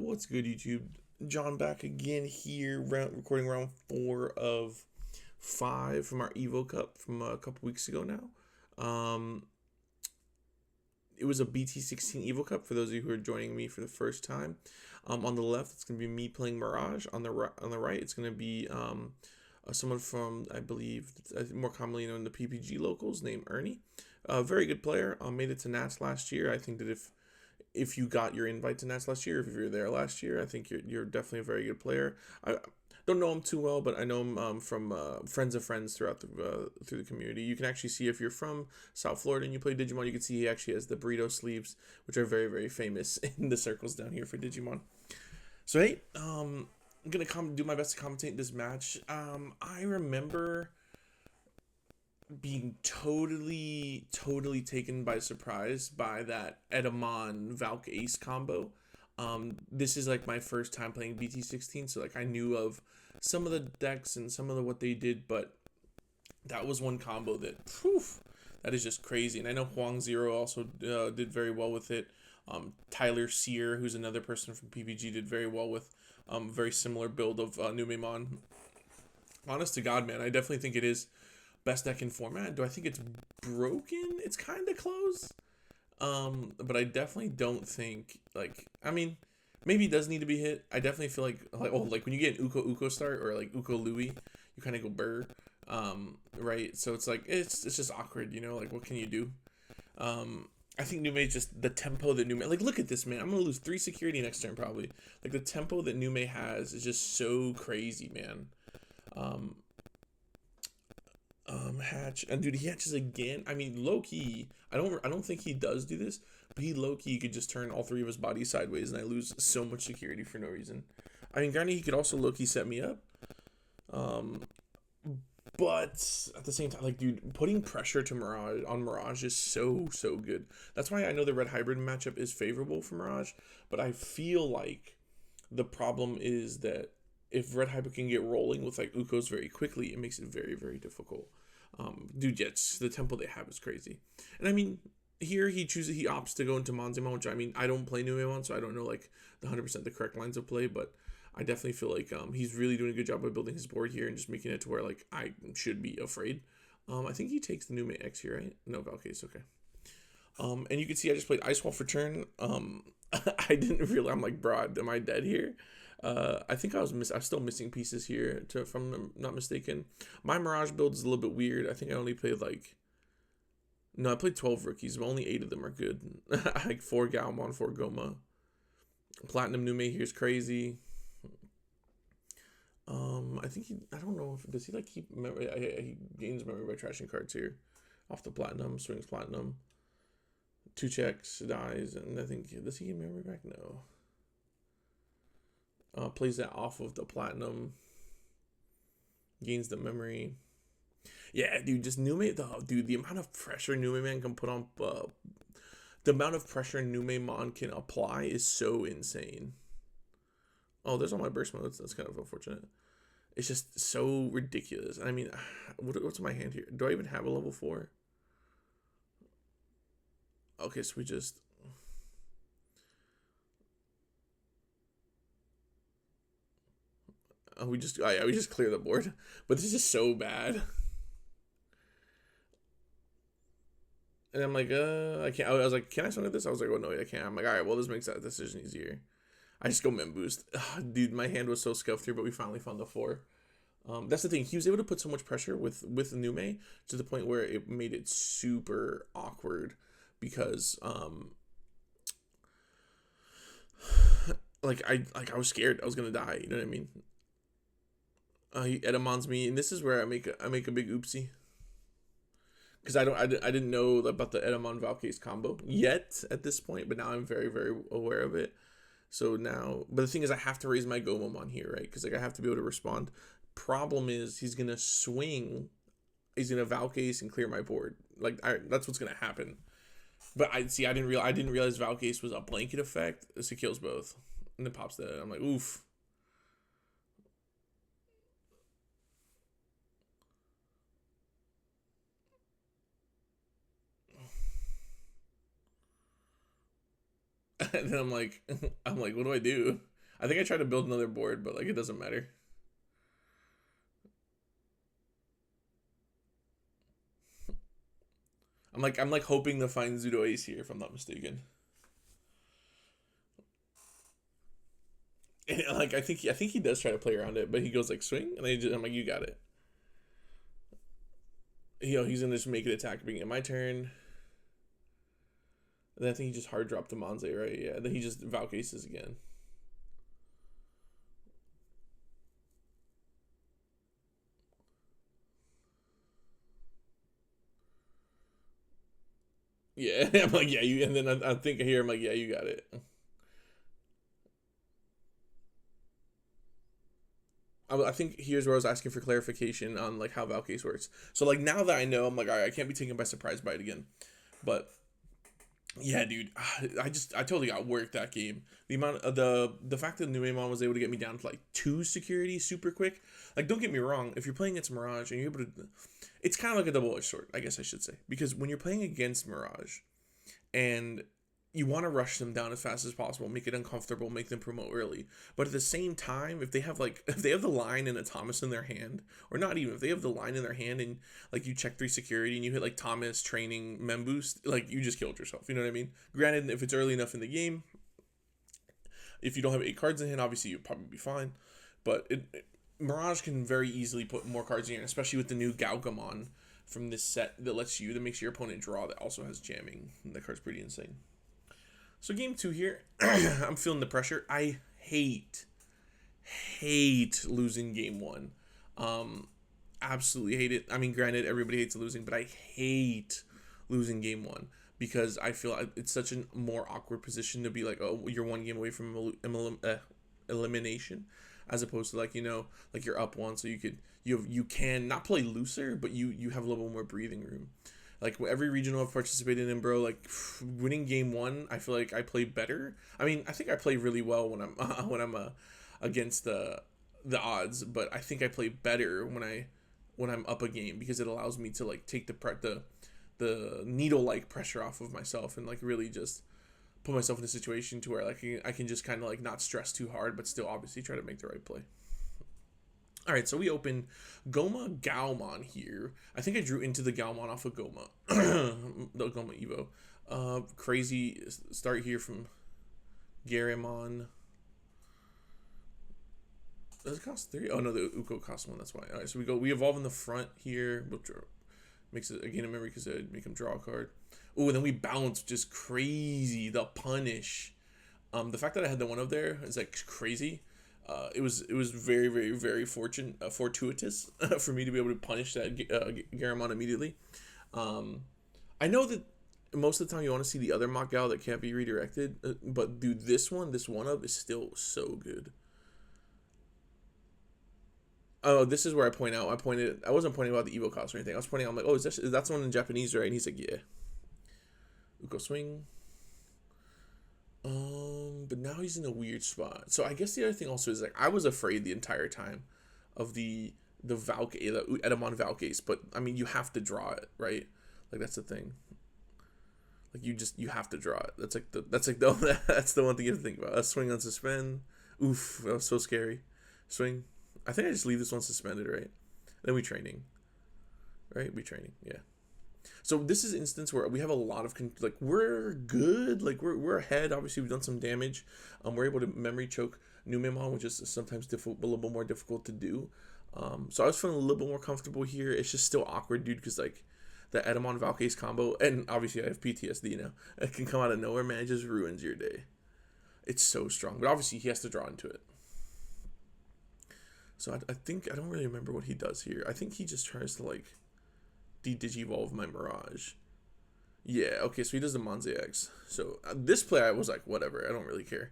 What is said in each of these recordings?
What's good, YouTube? John back again here, recording round 4 of 5 from our Evo Cup from a couple weeks ago now. It was a BT16 EVO Cup for those of you who are joining me for the first time. On the left, it's going to be me playing Mirage. On the right, it's going to be someone from, I believe, more commonly known in the PPG locals, named Ernie. A very good player. Made it to Nats last year. I think that if you got your invite to Nats last year, if you were there last year, I think you're definitely a very good player. I don't know him too well, but I know him from friends of friends throughout through the community. You can actually see if you're from South Florida and you play Digimon, you can see he actually has the burrito sleeves, which are very, very famous in the circles down here for Digimon. So hey, I'm gonna do my best to commentate this match. I remember being totally taken by surprise by that Edamon Valkace combo. This is like my first time playing BT16, so like I knew of some of the decks and some of what they did, but that was one combo that, that is just crazy. And I know Huang Zero also did very well with it. Tyler Sear, who's another person from PPG, did very well with very similar build of Numemon. Honest to God, man, I definitely think it is best deck in format. Do I think it's broken? It's kind of close. But I definitely don't think, like, I mean, maybe it does need to be hit. I definitely feel like when you get an Uko start or like Uko Louis, you kind of go burr. Right? So it's like, it's just awkward, you know, like what can you do? I think Nume just the tempo that Nume, like, look at this, man. I'm gonna lose 3 security next turn probably. Like the tempo that Nume has is just so crazy, man. Hatch, and dude, he hatches again. I mean, low key, I don't think he does do this, but he low key could just turn all 3 of his bodies sideways, and I lose so much security for no reason. I mean, granted, he could also low key set me up, but at the same time, like, dude, putting pressure to Mirage is so good. That's why I know the red hybrid matchup is favorable for Mirage, but I feel like the problem is that if red hybrid can get rolling with like Ukos very quickly, it makes it very difficult. Dude, yes, the tempo they have is crazy. And I mean, here he opts to go into Monzemon, which, I mean, I don't play Numemon, so I don't know like the 100% the correct lines of play, but I definitely feel like he's really doing a good job of building his board here and just making it to where like I should be afraid. I think he takes the Nume X here, right? No, Valkace, okay. And you can see I just played Ice Wall for turn. I didn't realize, I'm like, bro, am I dead here? I think I was still missing pieces here, if I'm not mistaken. My Mirage build is a little bit weird. I think I only played I played 12 rookies, but only 8 of them are good. Like 4 Gaomon, 4 Goma. Platinum Nume here is crazy. I think I don't know does he like keep memory? He gains memory by trashing cards here. Off the platinum, swings platinum. 2 checks, dies, and I think, does he get memory back? No. Plays that off of the platinum, gains the memory. Yeah, dude, just dude, the amount of pressure Numemon can put on, the amount of pressure Numemon can apply is so insane. Oh, there's all my burst modes. That's kind of unfortunate. It's just so ridiculous. I mean, what's in my hand here? Do I even have a level 4? Okay, so we just... we just clear the board, but this is so bad. And I'm like, I can't. I was like, can I summon this? I was like, oh no, I can't. I'm like, all right, well, this makes that decision easier. I just go Mem Boost. Dude, my hand was so scuffed here, but we finally found the 4. That's the thing. He was able to put so much pressure with Nume to the point where it made it super awkward because I was scared I was gonna die. You know what I mean? He Edamons me, and this is where I make a big oopsie. Because I didn't know about the Edamon Valkace combo yet at this point, but now I'm very aware of it. So now, but the thing is, I have to raise my Gomamon here, right? Because like I have to be able to respond. Problem is, he's gonna swing, he's gonna Valkace and clear my board. Like that's what's gonna happen. But I didn't realize Valkace was a blanket effect. So it kills both, and it pops that. I'm like, oof. And then I'm like, what do I do? I think I tried to build another board, but like it doesn't matter. I'm like hoping to find Zudo Ace here if I'm not mistaken. And like I think he does try to play around it, but he goes like swing, and I'm like, you got it. You know, he's gonna just make it attack, being my turn. And then I think he just hard dropped the Monze, right? Yeah. Then he just Valkaces again. Yeah, I'm like, yeah, you. And then I think here, I'm like, yeah, you got it. I think here's where I was asking for clarification on like how Valkace works. So like now that I know, I'm like, all right, I can't be taken by surprise by it again. But yeah, dude, I totally got worked that game. The amount of the fact that Numemon was able to get me down to like 2 security super quick. Like, don't get me wrong, if you're playing against Mirage and you're able to, it's kind of like a double-edged sword, I guess I should say, because when you're playing against Mirage and you want to rush them down as fast as possible, make it uncomfortable, make them promote early. But at the same time, if they have the line and a Thomas in their hand, or not even if they have the line in their hand and like you check 3 security and you hit like Thomas training mem boost, like you just killed yourself. You know what I mean? Granted, if it's early enough in the game, if you don't have 8 cards in hand, obviously you'd probably be fine. But Mirage can very easily put more cards in, especially with the new Gaogamon from this set that makes your opponent draw, that also has jamming. And that card's pretty insane. So game 2 here, I'm feeling the pressure. I hate losing game 1. Absolutely hate it. I mean, granted, everybody hates losing, but I hate losing game 1 because I feel it's such a more awkward position to be like, oh, you're 1 game away from elimination, as opposed to like, you know, like you're up 1, so you can not play looser, but you have a little more breathing room. Like every regional I've participated in, bro, like winning game 1, I feel like I play better. I mean, I think I play really well when I'm against the odds, but I think I play better when I'm up a game because it allows me to like take the needle like pressure off of myself and like really just put myself in a situation to where like I can just kind of like not stress too hard, but still obviously try to make the right play. All right, so we open Goma Gaomon here. I think I drew into the Gaomon off of Goma. The Goma Evo. Crazy start here from Garamon. Does it cost 3? Oh, no, the Uko costs 1. That's why. All right, so we evolve in the front here. Which makes it a gain of memory because it make him draw a card. Oh, and then we bounce, just crazy. The punish. The fact that I had the 1 up there is like crazy. It was very, very, very fortuitous for me to be able to punish that Garamon immediately. I know that most of the time you want to see the other mock gal that can't be redirected, but dude, this one up is still so good. Oh, this is where I point out. I wasn't pointing out the Evo cost or anything. I was pointing out, I'm like, oh, that's one in Japanese, right? And he's like, yeah. Uko swing. But now he's in a weird spot. So I guess the other thing also is like I was afraid the entire time of the Valkace, the Edamon Valkace, but I mean you have to draw it, right? Like that's the thing. Like you have to draw it. That's the that's the one thing you have to think about. A swing on suspend. Oof, that was so scary. Swing. I think I just leave this one suspended, right? Then we training. Right? We training, yeah. So this is an instance where we have a lot of like we're good, like we're ahead. Obviously we've done some damage. We're able to memory choke Numemon, which is sometimes a little bit more difficult to do. So I was feeling a little bit more comfortable here. It's just still awkward, dude, because like the Edamon Valkace combo, and obviously I have PTSD now. It can come out of nowhere, man. It just ruins your day. It's so strong, but obviously he has to draw into it. So I think I don't really remember what he does here. I think he just tries to like de-digivolve my Mirage. Yeah, okay, so he does the Monze X. So this play I was like, whatever, I don't really care.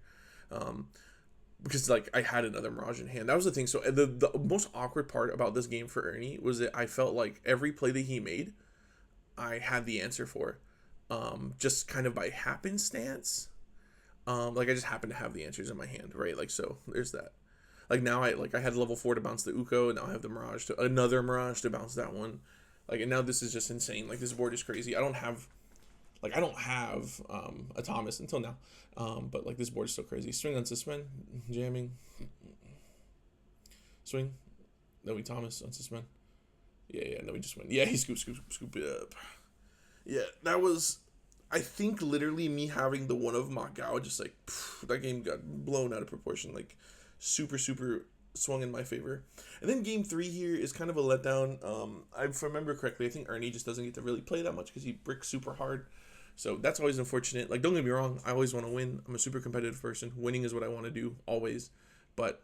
Because like I had another Mirage in hand. That was the thing. So the most awkward part about this game for Ernie was that I felt like every play that he made, I had the answer for. Just kind of by happenstance. Like I just happened to have the answers in my hand, right? Like so there's that. Like now I had level 4 to bounce the Uko, and now I have the Mirage another Mirage to bounce that one. Like, and now this is just insane. Like, this board is crazy. I don't have Like I don't have a Thomas until now, but like this board is so crazy. Swing on suspend, jamming, swing. No, we Thomas on suspend. Yeah, no, we just win. Yeah, he scoop it up. Yeah, that was, I think, literally me having the one of Macao, just like, that game got blown out of proportion. Like, super swung in my favor. And then game 3 here is kind of a letdown. If I remember correctly, I think Ernie just doesn't get to really play that much because he bricks super hard. So that's always unfortunate. Like, don't get me wrong, I always want to win. I'm a super competitive person. Winning is what I want to do, always. But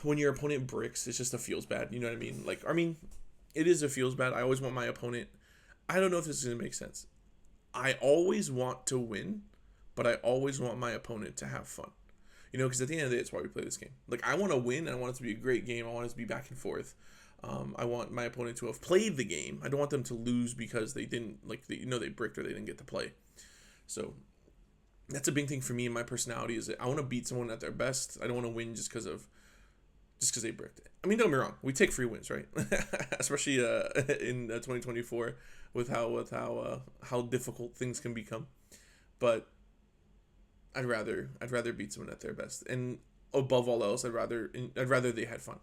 when your opponent bricks, it just feels bad. You know what I mean? Like, I mean, it is a feels bad. I always want my opponent. I don't know if this is going to make sense. I always want to win, but I always want my opponent to have fun. You know, because at the end of the day, it's why we play this game. Like, I want to win, and I want it to be a great game. I want it to be back and forth. I want my opponent to have played the game. I don't want them to lose because they didn't, like, they bricked or they didn't get to play. So that's a big thing for me and my personality is that I want to beat someone at their best. I don't want to win just because they bricked it. I mean, don't get me wrong. We take free wins, right? Especially in 2024 with how difficult things can become. But I'd rather beat someone at their best, and above all else, I'd rather they had fun.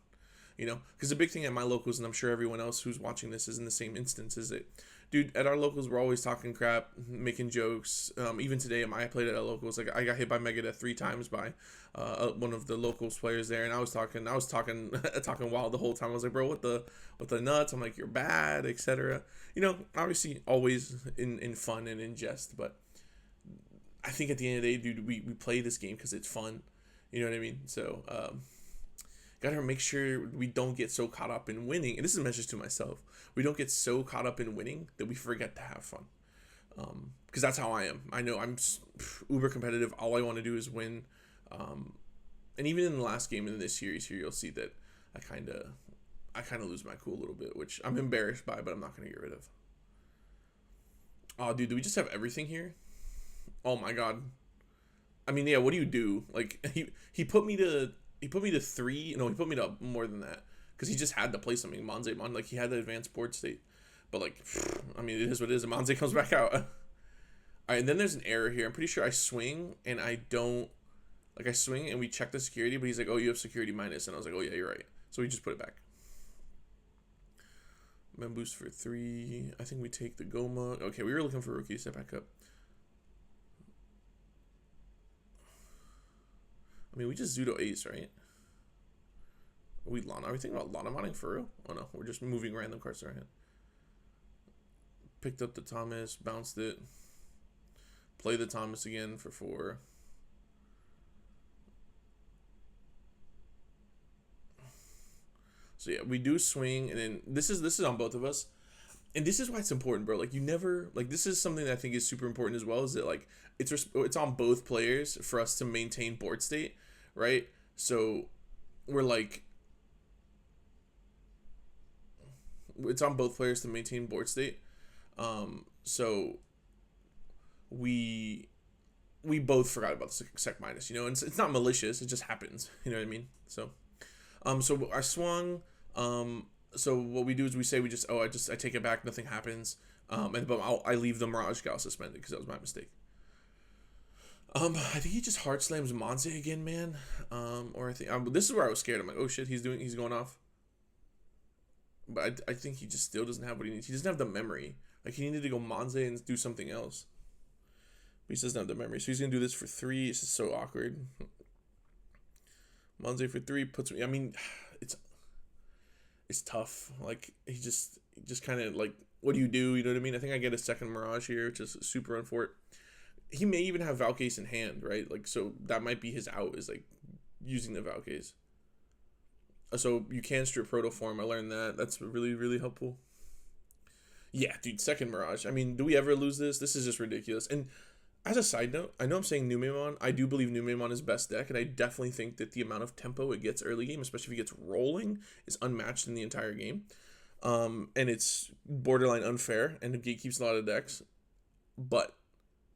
You know, because the big thing at my locals, and I'm sure everyone else who's watching this is in the same instance, is that, dude, at our locals, we're always talking crap, making jokes. Even today, I played at our locals. Like, I got hit by Megadeth 3 times by one of the locals players there, and I was talking talking wild the whole time. I was like, bro, what the nuts? I'm like, you're bad, etc. You know, obviously, always in fun and in jest, but I think at the end of the day, dude, we play this game because it's fun. You know what I mean? So, gotta make sure we don't get so caught up in winning. And this is a message to myself. We don't get so caught up in winning that we forget to have fun. Because that's how I am. I know I'm uber competitive. All I want to do is win. And even in the last game in this series here, you'll see that I kind of lose my cool a little bit, which I'm embarrassed by, but I'm not going to get rid of. Oh, dude, do we just have everything here? Oh my god. I mean, yeah, what do you do? Like, he put me to 3. No, he put me to more than that because he just had to play something. Monzemon, like, he had the advanced board state, but like, I mean, it is what it is. And Monze comes back out. All right, and then there's an error here. I'm pretty sure I swing and I don't, like, I swing and we check the security, but he's like, oh, you have security minus, and I was like, oh yeah, you're right. So we just put it back. Men boost for 3. I think we take the Goma. Okay, we were looking for rookie to step back up. I mean, we just Zudo Ace, right? Are we thinking about Lana modding for real? Oh no, we're just moving random cards to our hand. Picked up the Thomas, bounced it. Play the Thomas again for 4. So yeah, we do swing, and then this is on both of us. And this is why it's important, bro. Like, you never, like, this is something that I think is super important as well, is that, like, it's on both players for us to maintain board state, right? So we're like, it's on both players to maintain board state. So we both forgot about the sec minus, you know, and it's not malicious, it just happens, you know what I mean? So so I swung. So what we do is we say I take it back, nothing happens. But I leave the MirageGaogamon suspended because that was my mistake. I think he just hard slams Monze again, man. Or I think this is where I was scared. I'm like, oh shit, he's going off. But I think he just still doesn't have what he needs. He doesn't have the memory. Like, he needed to go Monze and do something else. But he just doesn't have the memory. So he's gonna do this for 3. It's just so awkward. Monze for 3 puts me. I mean, it's tough. Like, he just kind of, like, what do? You know what I mean? I think I get a second Mirage here, which is super unfortunate. He may even have Valkace in hand, right? Like, so that might be his out, is like using the Valkace. So you can strip Proto Form. I learned that. That's really, really helpful. Yeah, dude, second Mirage. I mean, do we ever lose this? This is just ridiculous. And as a side note, I know I'm saying Numemon. I do believe Numemon is best deck, and I definitely think that the amount of tempo it gets early game, especially if it gets rolling, is unmatched in the entire game. And it's borderline unfair, and the gate keeps a lot of decks. But,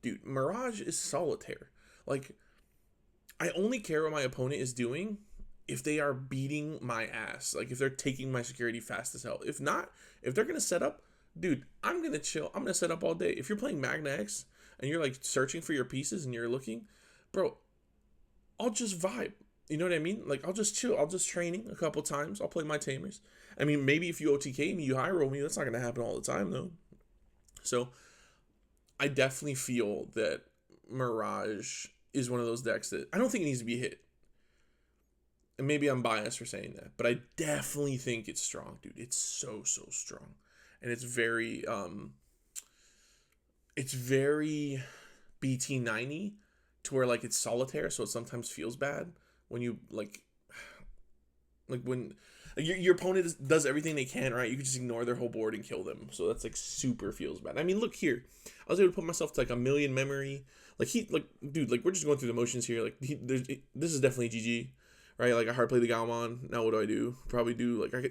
dude, Mirage is solitaire. Like, I only care what my opponent is doing if they are beating my ass. Like, if they're taking my security fast as hell. If not, if they're going to set up, dude, I'm gonna chill. I'm gonna set up all day. If you're playing Magna X and you're like searching for your pieces and you're looking, bro, I'll just vibe. You know what I mean? Like, I'll just chill. I'll just training a couple times. I'll play my tamers. I mean, maybe if you OTK me, you high roll me. That's not gonna happen all the time though. So I definitely feel that Mirage is one of those decks that I don't think it needs to be hit. And maybe I'm biased for saying that, but I definitely think it's strong, dude. It's so strong. And it's very BT90 to where like it's solitaire, so it sometimes feels bad when you like when your opponent does everything they can, right? You can just ignore their whole board and kill them. So that's like super feels bad. I mean, look here. I was able to put myself to like 1,000,000 memory. Dude, like we're just going through the motions here. Like this is definitely GG, right? Like I hard play the Galmon. Now what do? Probably do like I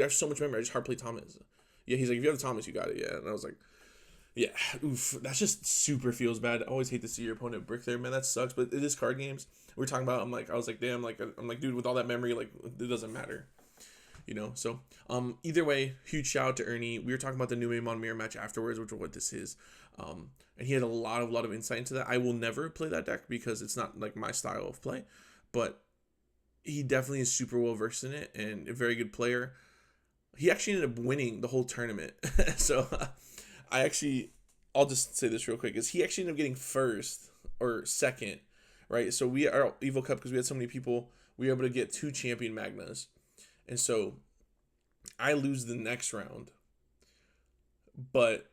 have so much memory. I just hard play Thomas. Yeah, he's like, if you have Thomas, you got it. Yeah, and I was like, yeah, oof, that's just super feels bad. I always hate to see your opponent brick there, man. That sucks. But it is card games. We're talking about. I was like, damn, like I'm like, dude, with all that memory, like it doesn't matter. You know, so either way, huge shout out to Ernie. We were talking about the Numemon mirror match afterwards, which is what this is, and he had a lot of insight into that. I will never play that deck because it's not like my style of play, but he definitely is super well versed in it and a very good player. He actually ended up winning the whole tournament, so I'll just say this real quick, is he actually ended up getting first or second, right? So we are Evo Cup because we had so many people, we were able to get 2 champion Magnas. And so I lose the next round. But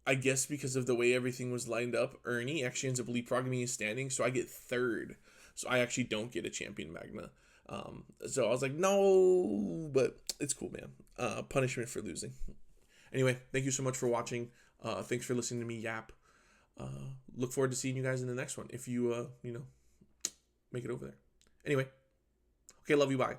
I guess because of the way everything was lined up, Ernie actually ends up leapfrogging me in standing. So I get third. So I actually don't get a champion Magna. So I was like, no, but it's cool, man. Punishment for losing. Anyway, thank you so much for watching. Thanks for listening to me yap. Look forward to seeing you guys in the next one if you, make it over there. Anyway, okay, love you, bye.